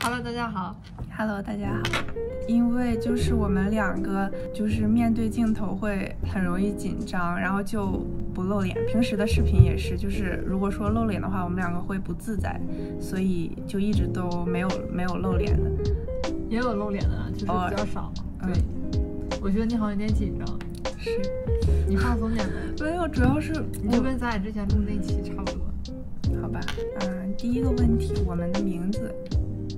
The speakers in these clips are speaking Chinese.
Hello， 大家好。Hello， 大家好。因为就是我们两个就是面对镜头会很容易紧张，然后就不露脸。平时的视频也是，就是如果说露脸的话，我们两个会不自在，所以就一直都没有露脸的。也有露脸的，就是比较少。对，我觉得你好像有点紧张。是，你放松点呗。没有，主要是你就跟咱俩之前录那期差不多。好吧，第一个问题，我们的名字。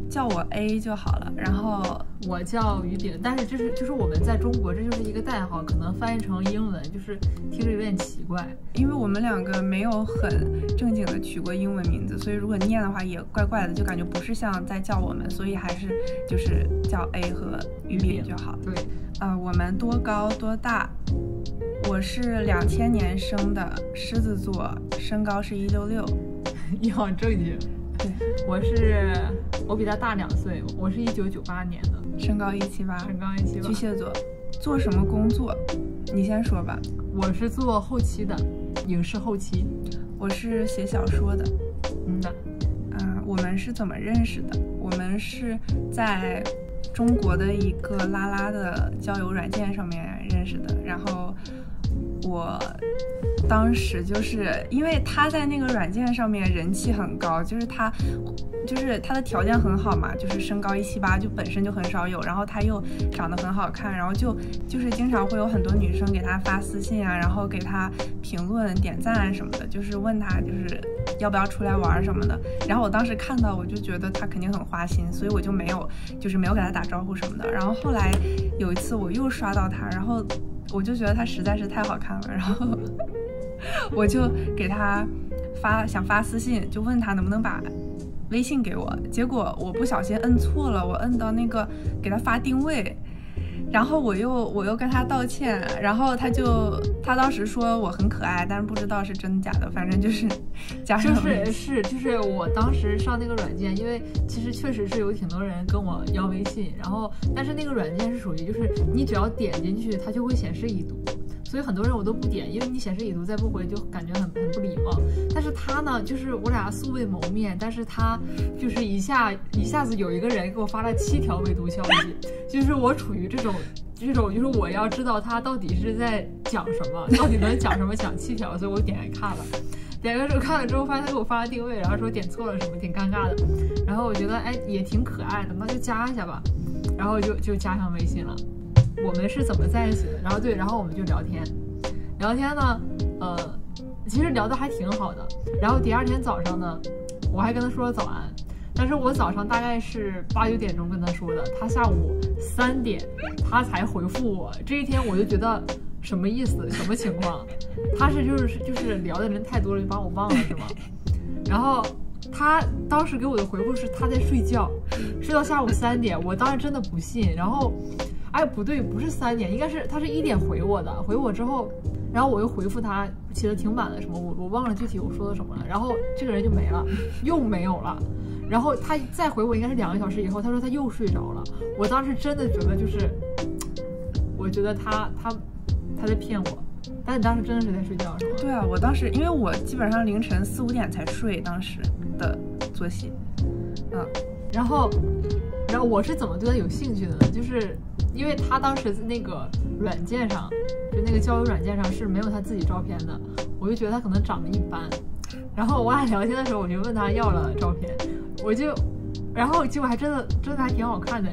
叫我 A 就好了，然后我叫于饼，但是就是我们在中国这就是一个代号，可能翻译成英文就是听着有点奇怪，因为我们两个没有很正经的取过英文名字，所以如果念的话也怪怪的，就感觉不是像在叫我们，所以还是就是叫 A 和于饼就好。对，我们多高多大？我是2000年生的，狮子座，身高是166。你好正经。对，我比他大2岁，我是1998年的，身高178，巨蟹座。做什么工作？你先说吧。我是做后期的，影视后期。我是写小说的。我们是怎么认识的？我们是在中国的一个拉拉的交友软件上面认识的，然后我当时就是因为他在那个软件上面人气很高，就是他的条件很好嘛，就是身高178，就本身就很少有，然后他又长得很好看，然后就是经常会有很多女生给他发私信啊，然后给他评论点赞什么的，就是问他就是要不要出来玩什么的。然后我当时看到我就觉得他肯定很花心，所以我就没有给他打招呼什么的。然后后来有一次我又刷到他，然后我就觉得他实在是太好看了，然后我就给他想发私信，就问他能不能把微信给我，结果我不小心摁错了，我摁到那个给他发定位，然后我又跟他道歉，然后他当时说我很可爱，但是不知道是真假的，反正就是加上就是我当时上那个软件，因为其实确实是有挺多人跟我要微信，然后但是那个软件是属于就是你只要点进去它就会显示已读，所以很多人我都不点，因为你显示已读再不回就感觉很不礼貌。但是他呢，就是我俩素未谋面，但是他就是一下子有一个人给我发了7条未读消息，就是我处于这种就是我要知道他到底是在讲什么，到底能讲什么，讲7条，所以我点开看了。点开之后看了之后，发现他给我发了定位，然后说点错了什么，挺尴尬的。然后我觉得也挺可爱的，那就加一下吧。然后就加上微信了。我们是怎么在一起的？然后我们就聊天呢，其实聊得还挺好的。然后第2天早上呢，我还跟他说了早安，但是我早上大概是8、9点钟跟他说的，他下午3点他才回复我。这一天我就觉得什么意思？什么情况？他是就是聊的人太多了，就把我忘了是吗？然后他当时给我的回复是他在睡觉，睡到下午3点，我当时真的不信。然后不对，不是3点，应该是他是1点回我的，回我之后，然后我又回复他，写的挺满的什么，我忘了具体我说的什么了，然后这个人就没了，又没有了。然后他再回我应该是2个小时以后，他说他又睡着了。我当时真的觉得就是我觉得他在骗我。但你当时真的是在睡觉是吗？对啊，我当时因为我基本上凌晨4、5点才睡，当时的作息。然后我是怎么对他有兴趣的呢？就是因为他当时在那个软件上，就那个交友软件上是没有他自己照片的，我就觉得他可能长得一般。然后我俩聊天的时候，我就问他要了照片，然后结果还真的还挺好看的，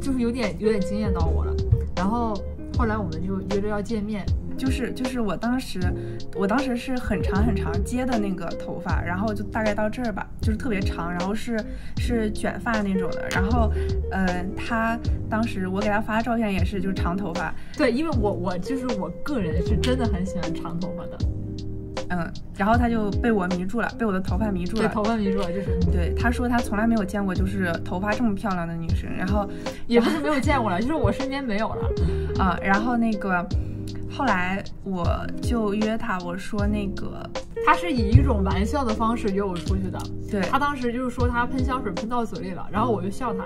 就是有点惊艳到我了。然后后来我们就约着要见面。就是我当时是很长接的那个头发，然后就大概到这儿吧，就是特别长，然后是卷发那种的。然后他当时我给他发照片也是就是长头发。对，因为我就是我个人是真的很喜欢长头发的。然后他就被我迷住了，被我的头发迷住了。对，头发迷住了，就是对。他说他从来没有见过就是头发这么漂亮的女生，然后也不是没有见过了，就是我身边没有了。然后那个后来我就约他，我说那个他是以一种玩笑的方式约我出去的。对，他当时就是说他喷香水喷到嘴里了，然后我就笑他，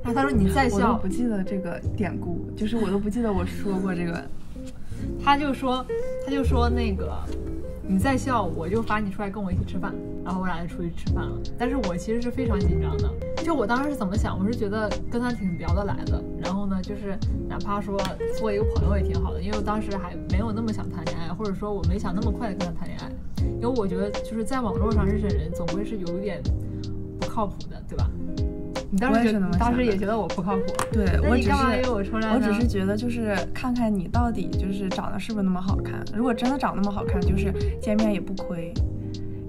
然后他说你再笑。我都不记得这个典故，就是我都不记得我说过这个。他就说那个你在校，我就发你出来跟我一起吃饭，然后我俩就出去吃饭了。但是我其实是非常紧张的，就我当时是怎么想，我是觉得跟他挺聊得来的，然后呢，就是哪怕说做一个朋友也挺好的，因为我当时还没有那么想谈恋爱，或者说我没想那么快的跟他谈恋爱，因为我觉得就是在网络上认识的人总归是有一点不靠谱的，对吧？你当时也觉得我不靠谱，对，我只是觉得就是看看你到底就是长得是不是那么好看，如果真的长那么好看，就是见面也不亏。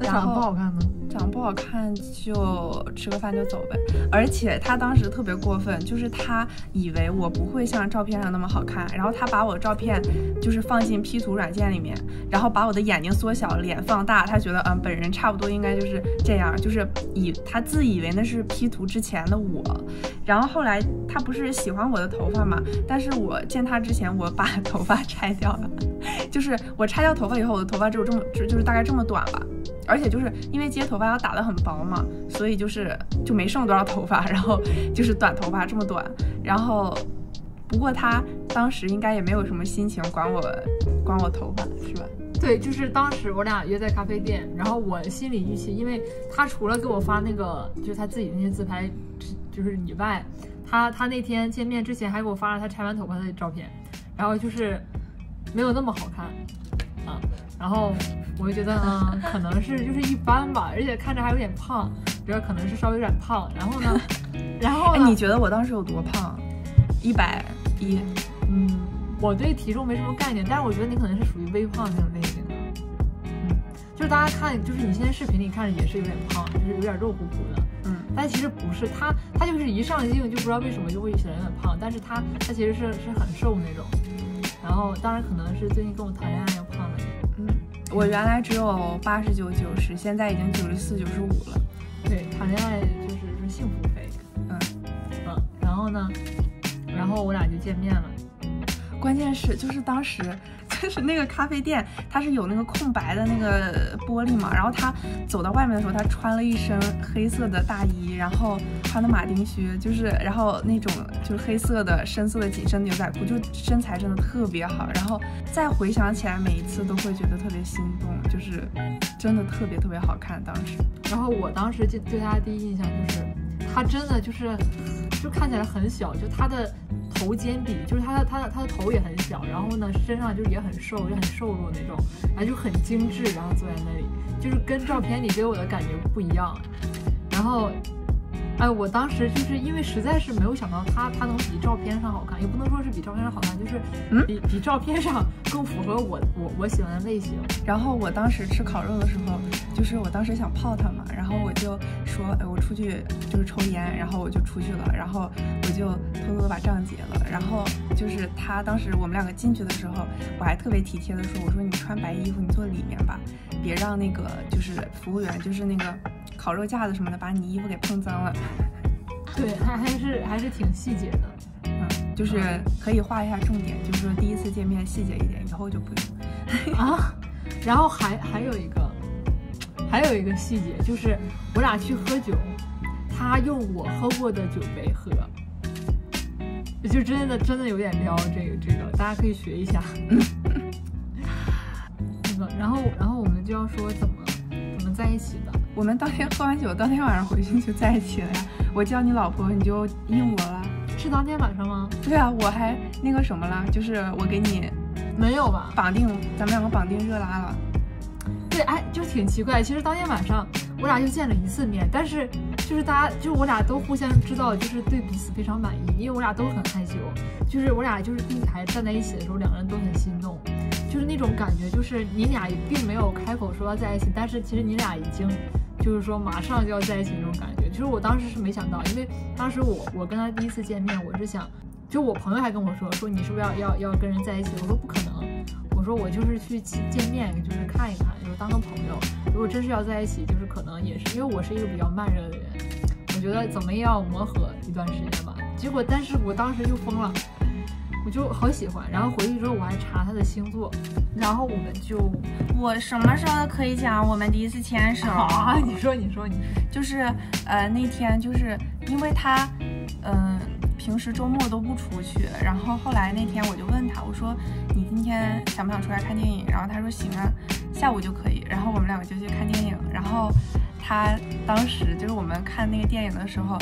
那长得不好看呢？长得不好看就吃个饭就走呗。而且他当时特别过分，就是他以为我不会像照片上那么好看，然后他把我照片就是放进 P 图软件里面，然后把我的眼睛缩小，脸放大，他觉得本人差不多应该就是这样，就是他自以为那是 P 图之前的我。然后后来他不是喜欢我的头发嘛，但是我见他之前我把头发拆掉了，就是我拆掉头发以后，我的头发只有就是大概这么短吧。而且就是因为接头发要打得很薄嘛，所以就没剩多少头发，然后就是短头发这么短。然后不过他当时应该也没有什么心情管我头发，是吧？对，就是当时我俩约在咖啡店，然后我心理预期，因为他除了给我发那个就是他自己那些自拍就是以外，他那天见面之前还给我发了他拆完头发的照片，然后就是没有那么好看啊，然后我就觉得可能是就是一般吧，而且看着还有点胖，觉得可能是稍微有点胖。然后呢，你觉得我当时有多胖？110。我对体重没什么概念，但是我觉得你可能是属于微胖那种类型的。就是大家看，就是你现在视频里看着也是有点胖，就是有点肉乎乎的。但其实不是，他就是一上镜就不知道为什么就会显得有点胖，但是他其实是很瘦那种。然后当然可能是最近跟我谈恋爱要胖了点。我原来只有89、90，现在已经94、95了。对，谈恋爱就是幸福费。然后呢，然后我俩就见面了。关键是就是当时就是那个咖啡店，它是有那个空白的那个玻璃嘛，然后他走到外面的时候，他穿了一身黑色的大衣，然后穿的马丁靴，然后那种就是黑色的深色的紧身牛仔裤，就身材真的特别好。然后再回想起来，每一次都会觉得特别心动，就是真的特别好看当时。然后我当时就对他的第一印象就是他真的就看起来很小，就他的头肩比，就是他的头也很小，然后呢身上就是也很瘦，就很瘦弱那种，然后就很精致，然后坐在那里，就是跟照片里给我的感觉不一样。然后我当时就是因为实在是没有想到他能比照片上好看，也不能说是比照片上好看，就是比照片上更符合我喜欢的类型。然后我当时吃烤肉的时候，就是我当时想泡他嘛，然后我就说我出去就是抽烟，然后我就出去了，然后我就偷偷的把账结了。然后就是他当时我们两个进去的时候，我还特别体贴的说，我说你穿白衣服你坐里面吧，别让那个就是服务员就是那个烤肉架子什么的把你衣服给碰脏了。对，还是挺细节的。就是可以画一下重点，就是说第一次见面细节一点，以后就不用然后还有一个细节，就是我俩去喝酒，他用我喝过的酒杯喝，就真的有点撩这个，大家可以学一下。然后我们就要说怎么在一起的。我们当天喝完酒，当天晚上回去就在一起了呀。我叫你老婆，你就应我了。是当天晚上吗？对啊，我还那个什么了，就是我给你没有吧？咱们两个绑定热拉了。对，就挺奇怪。其实当天晚上我俩就见了一次面，但是就是我俩都互相知道，就是对彼此非常满意，因为我俩都很害羞。就是我俩就是第一排站在一起的时候，两个人都很心动，就是那种感觉，就是你俩也并没有开口说要在一起，但是其实你俩已经就是说马上就要在一起那种感觉。其实我当时是没想到，因为当时我跟他第一次见面，我是想，就我朋友还跟我说你是不是要跟人在一起？我说不可能，我说我就是去见面，就是看一看，就是当个朋友。如果真是要在一起，就是可能也是因为我是一个比较慢热的人，我觉得怎么也要磨合一段时间吧。结果但是我当时就疯了，我就好喜欢。然后回去之后我还查他的星座，然后我什么时候可以讲我们第一次牵手啊？你说，就是那天就是因为他平时周末都不出去，然后后来那天我就问他，我说你今天想不想出来看电影？然后他说行啊。下午就可以，然后我们两个就去看电影，然后他当时就是我们看那个电影的时候，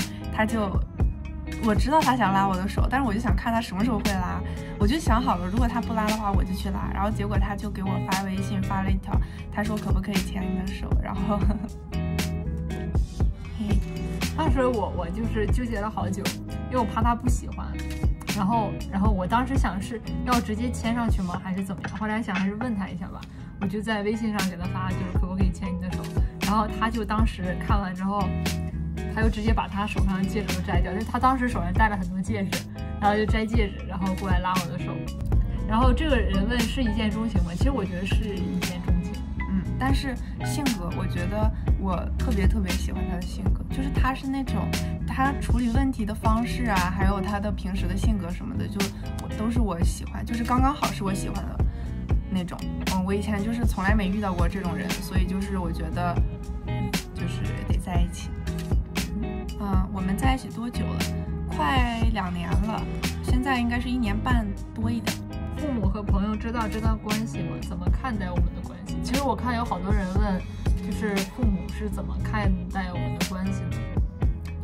我知道他想拉我的手，但是我就想看他什么时候会拉，我就想好了，如果他不拉的话我就去拉，然后结果他就给我发微信发了一条，他说可不可以牵你的手，然后当时我就是纠结了好久，因为我怕他不喜欢，然后我当时想是要直接牵上去吗还是怎么样，后来想还是问他一下吧，我就在微信上给他发，就是可不可以牵你的手，然后他就当时看完之后，他就直接把他手上的戒指都摘掉，就是他当时手上戴了很多戒指，然后就摘戒指，然后过来拉我的手，然后这个人问是一见钟情吗？其实我觉得是一见钟情，但是性格我觉得我特别喜欢他的性格，就是他是那种他处理问题的方式啊，还有他的平时的性格什么的，就都是我喜欢，就是刚刚好是我喜欢的那种。我以前就是从来没遇到过这种人，所以就是我觉得就是得在一起。我们在一起多久了？快2年了，现在应该是1年半多一点。父母和朋友知道这段关系吗？怎么看待我们的关系？其实我看有好多人问，就是父母是怎么看待我们的关系的。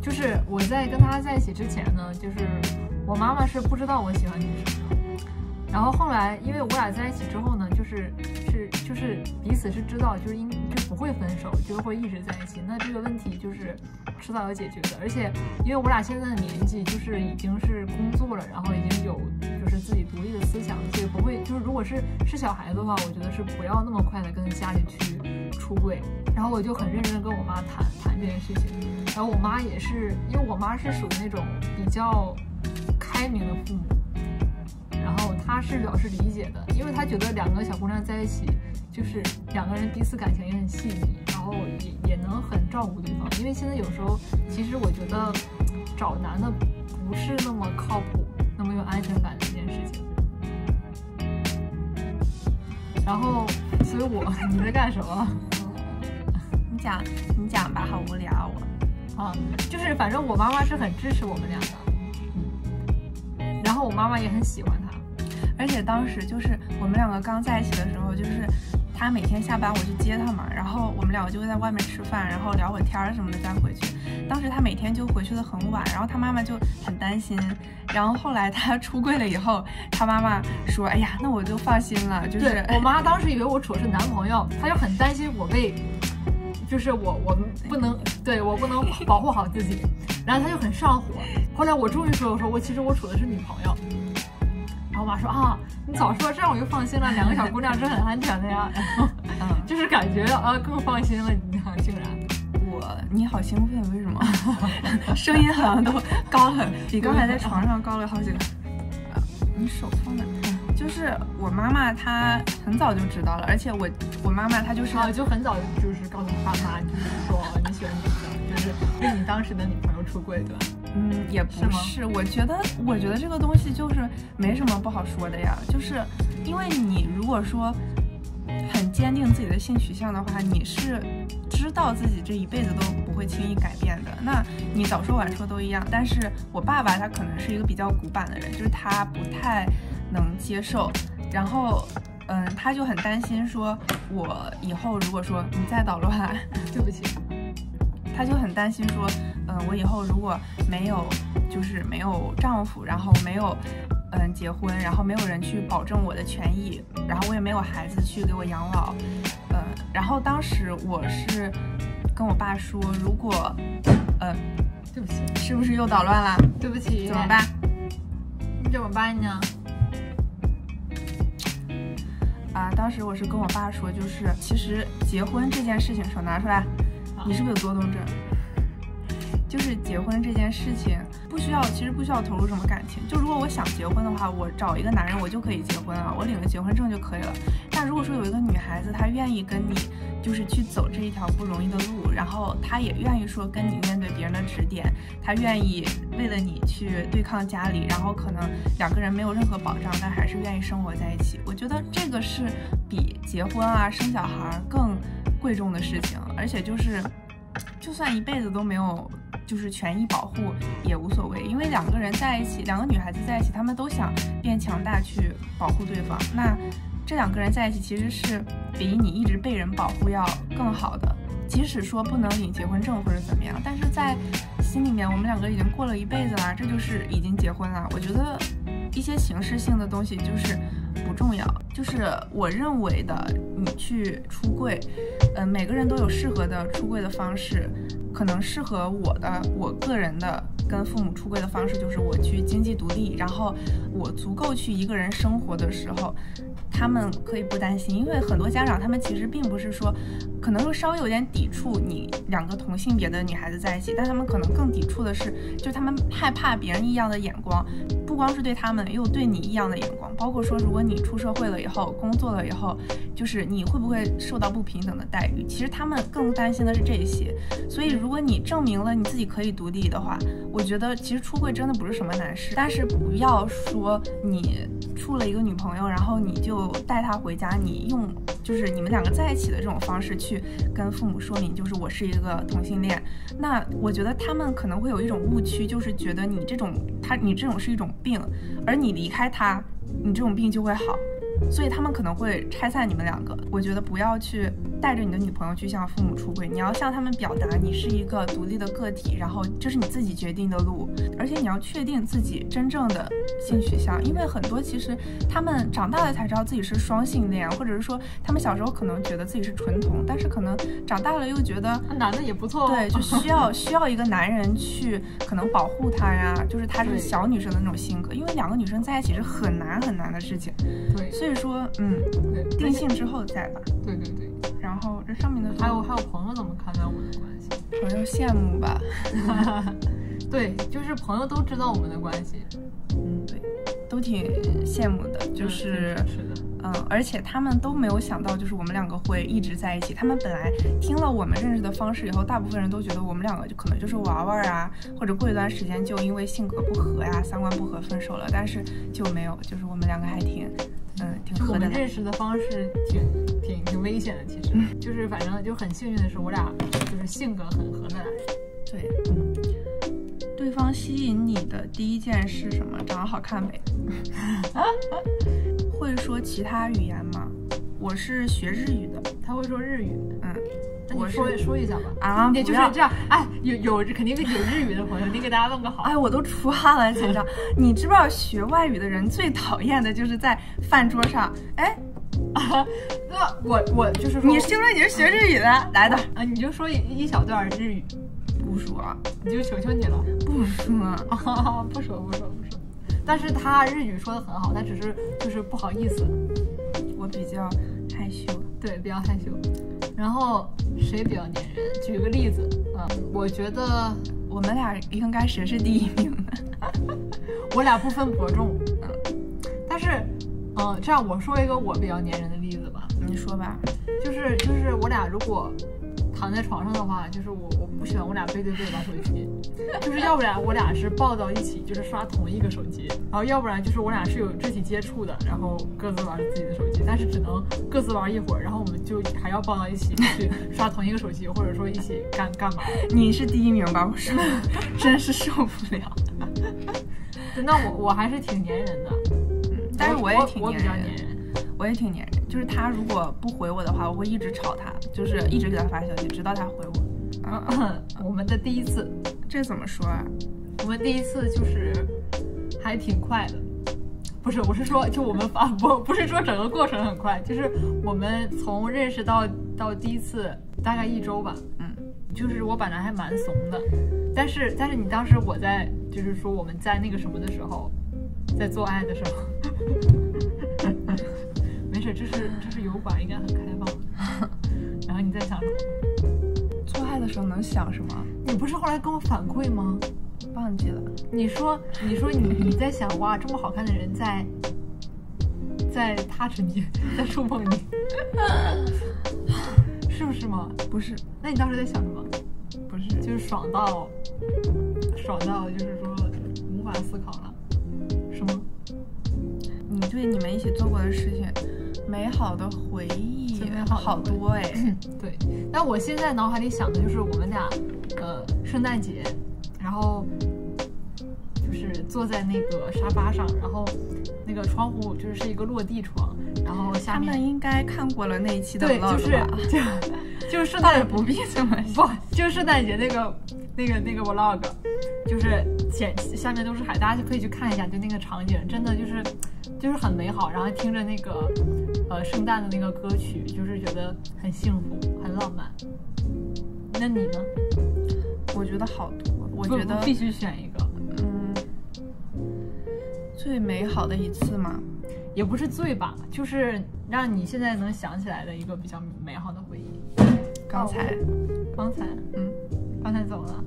就是我在跟他在一起之前呢，就是我妈妈是不知道我喜欢女生的，然后后来因为我俩在一起之后呢，就是彼此是知道，就不会分手，就是会一直在一起。那这个问题就是迟早要解决的，而且因为我俩现在的年纪就是已经是工作了，然后已经有就是自己独立的思想，所以不会就是如果是小孩子的话，我觉得是不要那么快的跟家里去出柜。然后我就很认真的跟我妈谈这件事情，然后我妈也是，因为我妈是属于那种比较开明的父母，然后她是表示理解的，因为她觉得2个小姑娘在一起，就是2个人彼此感情也很细腻，然后也能很照顾对方。因为现在有时候其实我觉得找男的不是那么靠谱，那么有安全感的一件事情。然后所以你在干什么？你讲吧，好无聊就是反正我妈妈是很支持我们俩的，然后我妈妈也很喜欢他，而且当时就是我们2个刚在一起的时候，就是他每天下班我去接他嘛，然后我们2个就会在外面吃饭，然后聊会天什么的再回去。当时他每天就回去的很晚，然后他妈妈就很担心，然后后来他出柜了以后，他妈妈说哎呀那我就放心了，就是我妈当时以为我处的是男朋友，她就很担心我被就是我不能我不能保护好自己，然后他就很上火。后来我终于说其实我处的是女朋友，然后我妈说你早说，这样我就放心了，2个小姑娘是很安全的呀。然后就是感觉更放心了，竟然。你好兴奋，为什么？声音好像都高了，比刚才在床上高了好几个。你手放哪？就是我妈妈她很早就知道了，而且我妈妈她就是就很早就是告诉爸妈，就是说你喜欢女生，就是跟你当时的女朋友出柜，对吧？也不是，我觉得这个东西就是没什么不好说的呀，就是因为你如果说很坚定自己的性取向的话，你是知道自己这一辈子都不会轻易改变的，那你早说晚说都一样。但是我爸爸他可能是一个比较古板的人，就是他不太能接受，然后他就很担心说我以后如果说你再捣乱，对不起，他就很担心说我以后如果没有丈夫，然后没有结婚，然后没有人去保证我的权益，然后我也没有孩子去给我养老，然后当时我是跟我爸说，如果对不起，是不是又捣乱了？对不起，怎么办？你怎么办呢？当时我是跟我爸说，就是其实结婚这件事情，手拿出来，你是不是有多动症？就是结婚这件事情其实不需要投入什么感情，就如果我想结婚的话，我找一个男人我就可以结婚啊，我领个结婚证就可以了。但如果说有一个女孩子她愿意跟你就是去走这一条不容易的路，然后她也愿意说跟你面对别人的指点，她愿意为了你去对抗家里，然后可能2个人没有任何保障，但还是愿意生活在一起，我觉得这个是比结婚生小孩更贵重的事情。而且就算一辈子都没有就是权益保护也无所谓，因为2个人在一起，2个女孩子在一起，她们都想变强大去保护对方，那这两个人在一起其实是比你一直被人保护要更好的。即使说不能领结婚证或者怎么样，但是在心里面我们两个已经过了一辈子了，这就是已经结婚了。我觉得一些形式性的东西就是不重要，就是我认为的你去出柜，每个人都有适合的出柜的方式，可能适合我个人的跟父母出柜的方式就是我去经济独立，然后我足够去一个人生活的时候，他们可以不担心，因为很多家长他们其实并不是说，可能会稍微有点抵触你两个同性别的女孩子在一起，但他们可能更抵触的是，就是他们害怕别人异样的眼光，不光是对他们，也有对你异样的眼光，包括说如果你出社会了以后，工作了以后，就是你会不会受到不平等的待遇，其实他们更担心的是这些。所以如果你证明了你自己可以独立的话，我觉得其实出柜真的不是什么难事，但是不要说你处了一个女朋友，然后你就带她回家，你用就是你们两个在一起的这种方式去跟父母说明，就是我是一个同性恋。那我觉得他们可能会有一种误区，就是觉得你这种是一种病，而你离开他，你这种病就会好。所以他们可能会拆散你们两个。我觉得不要去带着你的女朋友去向父母出柜，你要向他们表达你是一个独立的个体，然后这是你自己决定的路，而且你要确定自己真正的性取向，因为很多其实他们长大了才知道自己是双性恋，或者是说他们小时候可能觉得自己是纯同，但是可能长大了又觉得男的也不错，对，就需要一个男人去可能保护她呀，就是她是小女生的那种性格，因为两个女生在一起是很难的事情，对，所以说定性之后再吧。对对对。然后这上面的还有朋友怎么看待我们的关系？朋友羡慕吧。对，就是朋友都知道我们的关系。对，都挺羡慕的，就是是的。而且他们都没有想到，就是我们两个会一直在一起。他们本来听了我们认识的方式以后，大部分人都觉得我们两个就可能就是玩玩啊，或者过一段时间就因为性格不合呀、三观不合分手了。但是就没有，就是我们两个还挺合的。我们认识的方式挺危险的，其实就是反正就很幸运的是，我俩就是性格很合得来。对，对方吸引你的第一件是什么？长得好看呗。会说其他语言吗？我是学日语的。他会说日语。那你说一下吧。啊，也就是这样。哎，有肯定有日语的朋友，你给大家问个好。哎，我都出汗了，紧张。你知不知道学外语的人最讨厌的就是在饭桌上，哎。那我就是说，你听说你是学日语的来的啊？你就说一小段日语。不说，你就求求你了。不说啊，不说。但是他日语说的很好，他只是就是不好意思。我比较害羞。对，比较害羞。然后谁比较粘人？举个例子，我觉得我们俩应该谁是第一名的？我俩不分伯仲。但是，这样我说一个我比较粘人的例子吧。你说吧。就是我俩如果躺在床上的话，就是我不喜欢我俩背对背玩手机，就是要不然我俩是抱到一起，就是刷同一个手机，然后要不然就是我俩是有肢体接触的，然后各自玩自己的手机，但是只能各自玩一会儿，然后我们就还要抱到一起去刷同一个手机，或者说一起干嘛？你是第一名吧？我说，真是受不了。那我还是挺粘人的，但是我也挺比较粘人。我也挺粘人，就是他如果不回我的话，我会一直吵他，就是一直给他发消息，直到他回我。我们的第一次，这怎么说啊？我们第一次就是还挺快的，不是，我是说，就我们不是说整个过程很快，就是我们从认识到第一次大概1周吧。就是我本来还蛮怂的，但是你当时我在就是说我们在那个什么的时候，在做爱的时候。没事，这是油管，应该很开放。然后你在想什么？做爱的时候能想什么？你不是后来跟我反馈吗？忘记了。你说你在想，哇，这么好看的人在touch你，在触碰你，是不是吗？不是。那你当时在想什么？不是，就是爽到就是说无法思考了，是吗？你对你们一起做过的事情，美好的回忆好多哎。对，但我现在脑海里想的就是我们俩，圣诞节，然后就是坐在那个沙发上，然后那个窗户就是一个落地窗，然后下面他们应该看过了那一期的 vlog 吧？就是圣诞不必这么不，就是圣诞节那个 vlog， 就是下面都是海，大家就可以去看一下，就那个场景真的就是很美好，然后听着那个圣诞的那个歌曲，就是觉得很幸福很浪漫。那你呢？我觉得好多，我觉得必须选一个。最美好的一次嘛，也不是最吧，就是让你现在能想起来的一个比较美好的回忆。刚才怎么了？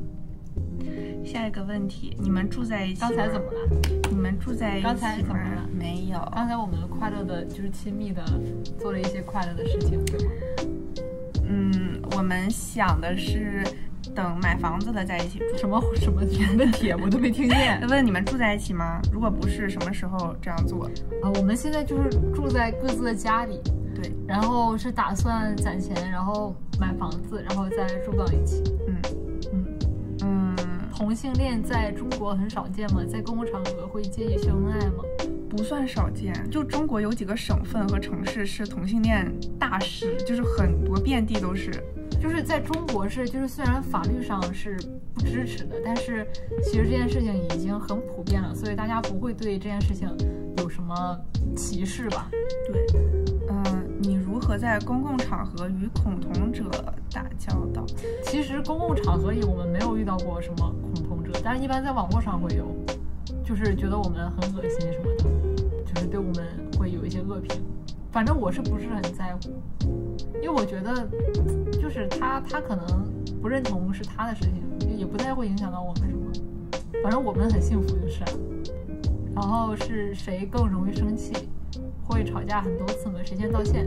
下一个问题，你们住在一起吗？刚才怎么了？你们住在一起吗？刚才怎么了？没有。刚才我们快乐的，就是亲密的做了一些快乐的事情，对吗？我们想的是等买房子了在一起住。什么问题我都没听见。问你们住在一起吗？如果不是，什么时候这样做？我们现在就是住在各自的家里，对，然后是打算攒钱，然后买房子，然后再住到一起。同性恋在中国很少见吗？在公共场合会介意秀恩爱吗？不算少见，就中国有几个省份和城市是同性恋大市，就是很多遍地都是。就是在中国就是虽然法律上是不支持的，但是其实这件事情已经很普遍了，所以大家不会对这件事情有什么歧视吧？对，你如何在公共场合与恐同者打交道？其实公共场合里我们没有遇到过什么恐同者，但是一般在网络上会有，就是觉得我们很恶心什么的，就是对我们会有一些恶评。反正我是不是很在乎，因为我觉得就是他可能不认同是他的事情，也不太会影响到我们什么。反正我们很幸福就是了。然后是谁更容易生气？会吵架很多次吗？谁先道歉？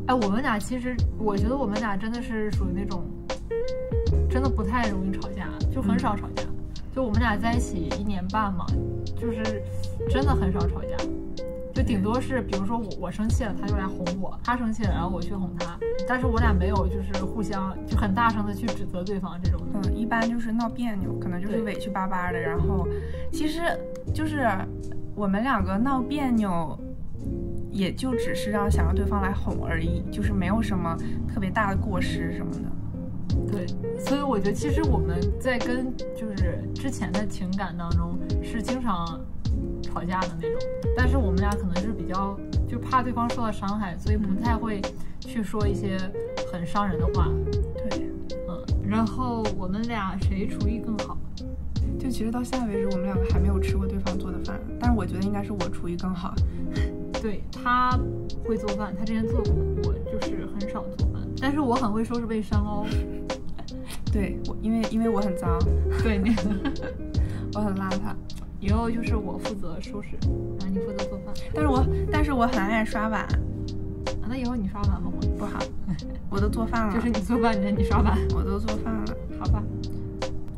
我们俩其实我觉得我们俩真的是属于那种真的不太容易吵架，就很少吵架。就我们俩在一起1年半嘛，就是真的很少吵架。就顶多是比如说我生气了，他就来哄我；他生气了，然后我去哄他。但是我俩没有就是互相就很大声的去指责对方这种的。一般就是闹别扭，可能就是委屈巴巴的。然后其实就是我们两个闹别扭，也就只是想让对方来哄而已，就是没有什么特别大的过失什么的。对，所以我觉得其实我们在跟就是之前的情感当中是经常吵架的那种，但是我们俩可能是比较就怕对方受到伤害，所以不太会去说一些很伤人的话。对，然后我们俩谁厨艺更好？就其实到现在为止，我们两个还没有吃过对方做的饭，但是我觉得应该是我厨艺更好。对，他会做饭，他之前做过，我就是很少做饭，但是我很会收拾卫生哦。对，因为我很脏，对那个我很邋遢。以后就是我负责收拾，然后你负责做饭。但是我很爱刷碗。那以后你刷碗好吗？不好，我都做饭了。就是你做饭，你刷碗。我都做饭了，好吧。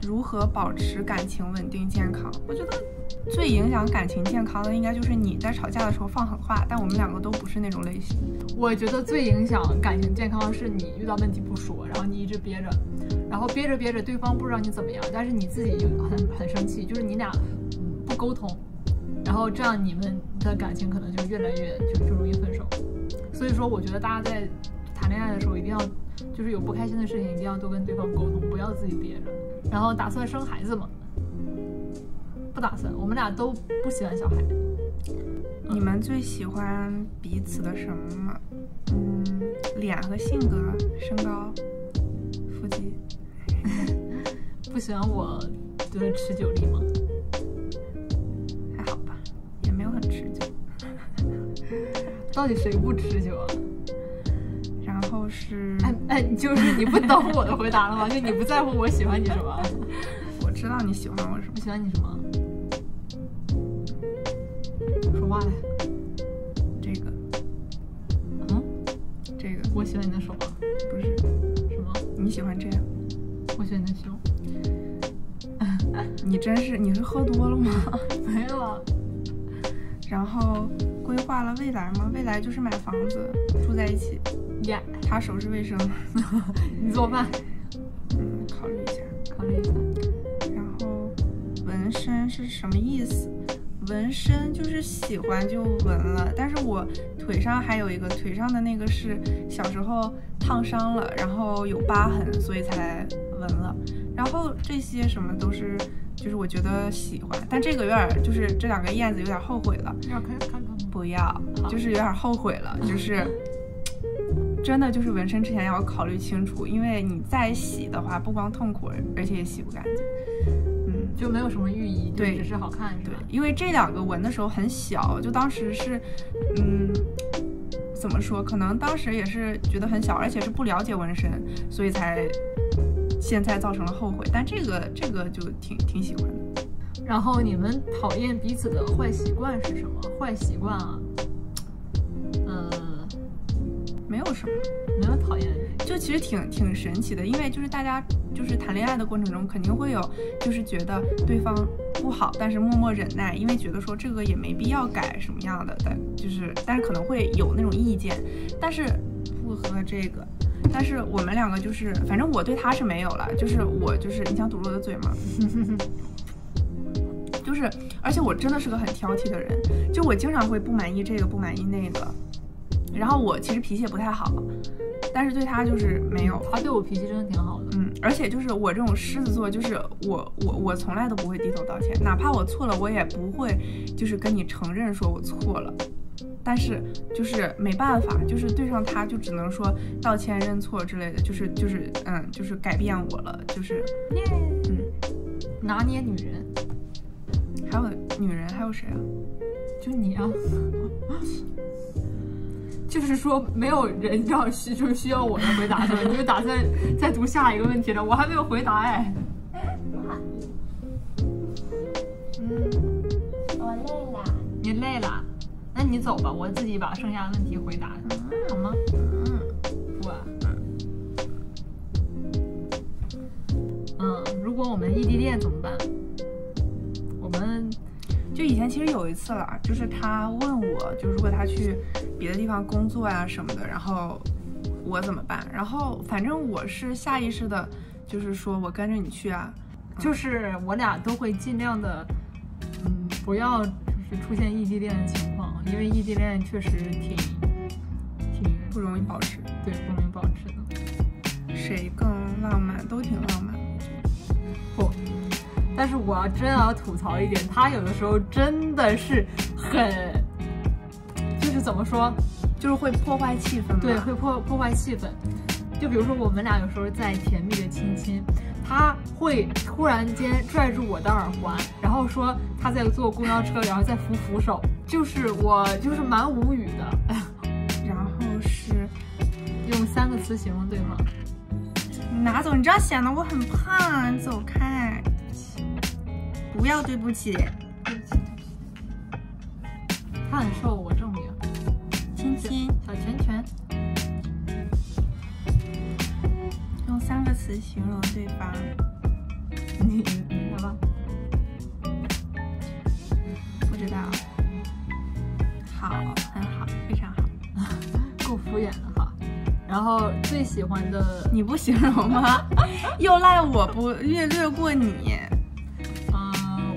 如何保持感情稳定健康？我觉得最影响感情健康的应该就是你在吵架的时候放狠话，但我们两个都不是那种类型。我觉得最影响感情健康是你遇到问题不说，然后你一直憋着，然后憋着对方不知道你怎么样，但是你自己就很生气，就是你俩不沟通，然后这样你们的感情可能就越来越就容易分手。所以说我觉得大家在谈恋爱的时候一定要就是有不开心的事情一定要多跟对方沟通，不要自己憋着。然后打算生孩子吗？不打算，我们俩都不喜欢小孩。你们最喜欢彼此的什么？脸和性格、身高、腹肌。不喜欢我的持久力吗？还好吧，也没有很持久。到底谁不持久啊？然后是就是你不懂我的回答了吗？就你不在乎我喜欢你什么？我知道你喜欢我什么。我喜欢你什么？说话来。这个。我喜欢你的手啊。不是。什么？你喜欢这样？我喜欢你的胸。你是喝多了吗？没有。然后规划了未来吗？未来就是买房子，住在一起。他收拾卫生，你做饭。考虑一下。然后文身是什么意思？纹身就是喜欢就纹了，但是我腿上还有一个，腿上的那个是小时候烫伤了，然后有疤痕，所以才纹了。然后这些什么都是，就是我觉得喜欢，但这个有点，就是这2个燕子有点后悔了。要看看吗？不要，就是有点后悔了，就是真的就是纹身之前要考虑清楚，因为你再洗的话，不光痛苦，而且也洗不干净。就没有什么寓意，对，只是好看，是吧？对，因为这2个纹的时候很小，就当时是，怎么说？可能当时也是觉得很小，而且是不了解纹身，所以才现在造成了后悔。但这个就挺喜欢的。然后你们讨厌彼此的坏习惯是什么？坏习惯啊，没有什么，没有讨厌的。就其实挺神奇的，因为就是大家就是谈恋爱的过程中肯定会有就是觉得对方不好，但是默默忍耐，因为觉得说这个也没必要改什么样的，但是可能会有那种意见，但是不合这个。但是我们2个就是，反正我对他是没有了，就是我就是你想堵我的嘴吗？就是，而且我真的是个很挑剔的人，就我经常会不满意这个不满意那个，然后我其实脾气也不太好。但是对他就是没有，他对我脾气真的挺好的。而且就是我这种狮子座，就是我从来都不会低头道歉，哪怕我错了，我也不会就是跟你承认说我错了。但是就是没办法，就是对上他就只能说道歉认错之类的，就是改变我了，就是拿捏女人，还有女人还有谁啊？就你啊。就是说，没有人就是需要我来回答的，你就打算再读下一个问题了，我还没有回答哎。我累了。你累了？那你走吧，我自己把剩下的问题回答，好吗？不啊。如果我们异地恋怎么办？我们。就以前其实有一次了，就是他问我，就如果他去别的地方工作呀什么的，然后我怎么办？然后反正我是下意识的，就是说我跟着你去啊，就是我俩都会尽量的，不要就是出现异地恋的情况，因为异地恋确实挺不容易保持，对，不容易保持的。谁更浪漫？都挺浪漫。不。但是我真要吐槽一点，他有的时候真的是很，就是怎么说，就是会破坏气氛。对，会破坏气氛。就比如说我们俩有时候在甜蜜的亲亲，他会突然间拽住我的耳环，然后说他在坐公交车，然后再扶手，就是我就是蛮无语的。然后是用3个词形容对方。你拿走，你这样显得我很胖，你走开。不要对不起，他很瘦，我证明。亲亲，小拳拳，用3个词形容对方。你来吧。不知道。好，很好，非常好，够敷衍的哈。然后最喜欢的，你不形容吗？又赖我不略过你。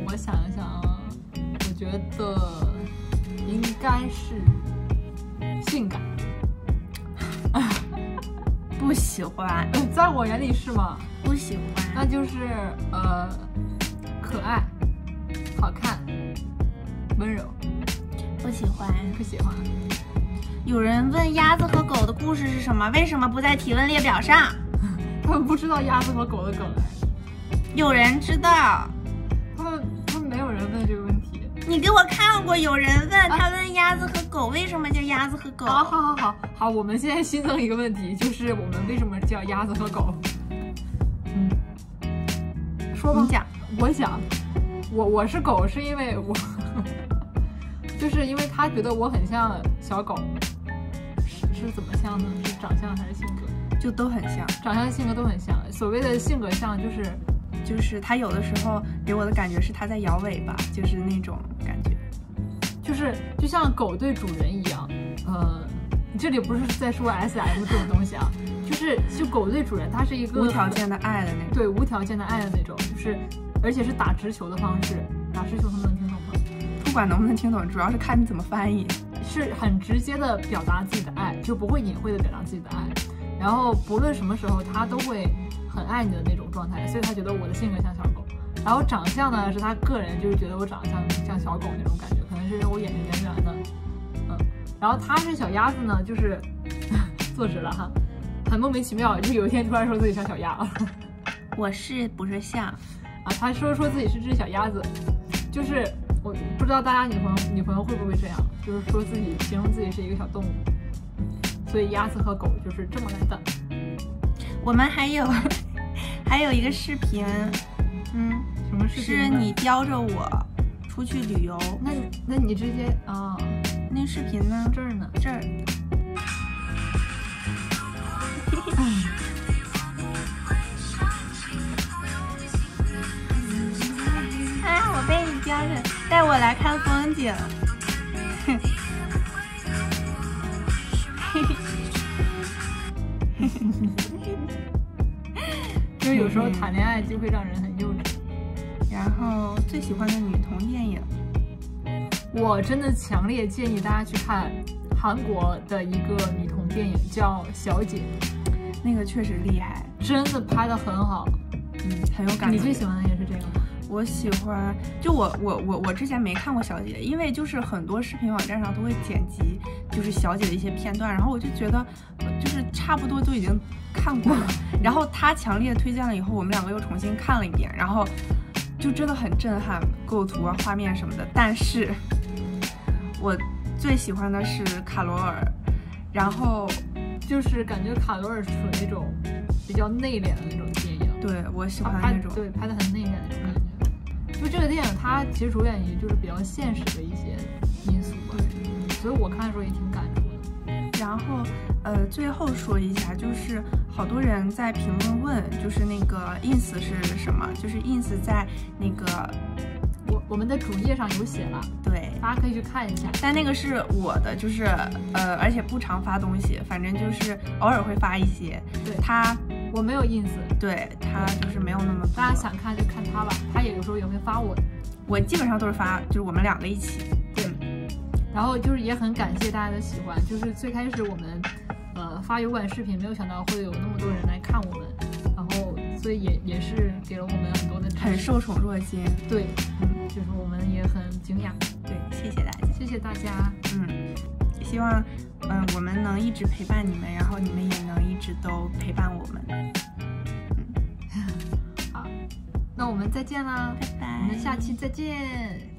我想一想啊，我觉得应该是性感。不喜欢，在我眼里是吗？不喜欢，那就是可爱、好看、温柔。不喜欢，不喜欢。有人问鸭子和狗的故事是什么？为什么不在提问列表上？他们不知道鸭子和狗的梗。有人知道。他们没有人问这个问题。你给我看过，有人问，他问鸭子和狗为什么叫鸭子和狗。好，我们现在新增一个问题，就是我们为什么叫鸭子和狗？说吧。你讲。我想，我是狗，是因为我，就是因为他觉得我很像小狗。是怎么像呢？是长相还是性格？就都很像，长相性格都很像。所谓的性格像，就是他有的时候给我的感觉是他在摇尾巴，就是那种感觉，就像狗对主人一样。这里不是在说 SM 这种东西啊，就狗对主人，它是一个无条件的爱的那种。对，无条件的爱的那种，就是而且是打直球的方式。打直球他们能听懂吗？不管能不能听懂，主要是看你怎么翻译。是很直接的表达自己的爱，就不会隐晦的表达自己的爱。然后不论什么时候，他都会很爱你的那种状态，所以他觉得我的性格像小狗。然后长相呢，是他个人就是觉得我长得像小狗那种感觉，可能是因为我眼睛圆圆的，然后他是小鸭子呢，就是坐直了哈，很莫名其妙，就有一天突然说自己像小鸭。我是不是像啊？他说自己是只小鸭子，就是我不知道大家女朋友会不会这样，就是说自己形容自己是一个小动物。所以鸭子和狗就是这么来的。我们还有一个视频，什么视频？是你叼着我出去旅游。那你直接啊，那视频呢？这儿呢，这儿。啊，我被你叼着，带我来看风景。就是有时候谈恋爱就会让人很幼稚。然后最喜欢的女同电影，我真的强烈建议大家去看韩国的一个女同电影，叫《小姐》，那个确实厉害，真的拍得很好，很有感觉。你最喜欢的也是这个吗？我喜欢，就我之前没看过小姐，因为就是很多视频网站上都会剪辑，就是小姐的一些片段，然后我就觉得就是差不多都已经看过了，然后他强烈推荐了以后，我们两个又重新看了一遍，然后就真的很震撼，构图啊、画面什么的。但是我最喜欢的是卡罗尔，然后就是感觉卡罗尔是属于那种比较内敛的那种电影，对我喜欢那种，对，拍得很内敛的那种感觉。就这个电影，它其实着眼于就是比较现实的一些因素吧，所以我看的时候也挺感触的。然后最后说一下，就是好多人在评论问，就是那个 ins 是什么？就是 ins 在那个我们的主页上有写了，对，大家可以去看一下。但那个是我的，就是而且不常发东西，反正就是偶尔会发一些。对，我没有 ins， 对他就是没有那么多。大家想看就看他吧，他也有时候也会发我基本上都是发，就是我们两个一起。对，然后就是也很感谢大家的喜欢，就是最开始我们发油管视频，没有想到会有那么多人来看我们，然后所以也是给了我们很多的支持，很受宠若惊。对，就是我们也很惊讶。对，谢谢大家，谢谢大家。希望我们能一直陪伴你们，然后你们也能一直都陪伴我们。好，那我们再见啦，拜拜，我们下期再见。